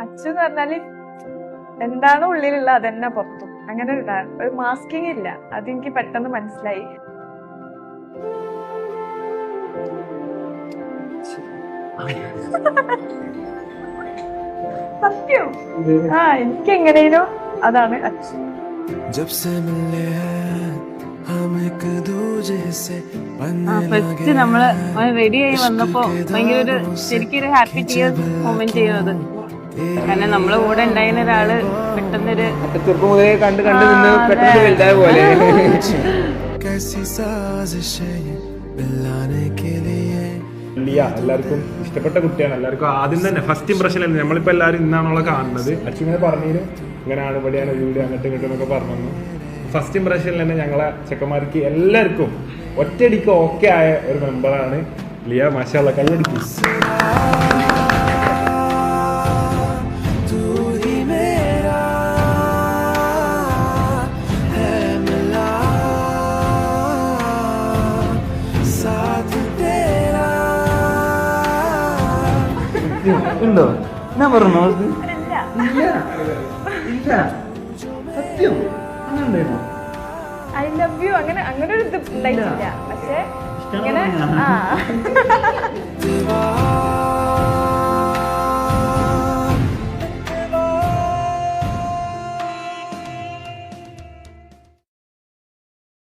അച്ചു എന്ന് പറഞ്ഞാല് എന്താണോ ഉള്ളിലുള്ള അതെന്നെ പുറത്തും. അങ്ങനെ ഒരു മാസ്കിങ് ഇല്ല. അതെനിക്ക് പെട്ടെന്ന് മനസ്സിലായി. സത്യം. എനിക്ക് എങ്ങനെയോ അതാണ് അച്ചു. ഫസ്റ്റ് നമ്മള് റെഡി ആയി വന്നപ്പോ ഭയങ്കര ഒരു ശരിക്കും ഒരു ഹാപ്പി ടിയേഴ്സ് മൊമെന്റ് ചെയ്യുന്നത്. കാരണം നമ്മളെ കൂടെ ഉണ്ടായിരുന്ന ഒരാള് പെട്ടെന്നൊരു ചെറുപ്പം മുതലേ കണ്ട് നിന്ന് പെട്ടെന്ന് വലുതായ പോലെ. എല്ലാവർക്കും ഇഷ്ടപ്പെട്ട കുട്ടിയാണ്. എല്ലാവർക്കും ആദ്യം തന്നെ ഫസ്റ്റ് ഇംപ്രഷൻ അല്ലേ നമ്മളിപ്പോ എല്ലാവരും ഇന്നാണുള്ള കാണുന്നത്. അച്ഛൻ ഇങ്ങനെ പറഞ്ഞതിന് ഇങ്ങനെയാണ് ഇവിടെയാണ് വീട് അങ്ങോട്ടും ഇങ്ങോട്ടും എന്നൊക്കെ പറഞ്ഞു. ഫസ്റ്റ് ഇംപ്രഷനിൽ തന്നെ ഞങ്ങളെ ചെക്കന്മാർക്ക് എല്ലാവർക്കും ഒറ്റയടിക്ക് ഓക്കെ ആയ ഒരു മെമ്പറാണ് ലിയ. മാഷാഅല്ലാഹ് കൈയടിക്കും. ഉണ്ടോ? ഞാൻ പറഞ്ഞോ? സത്യം ഐ ലവ് യു അങ്ങനെ ഒരു ഇത് ഉണ്ടായിട്ടില്ല. പക്ഷെ ഇങ്ങനെ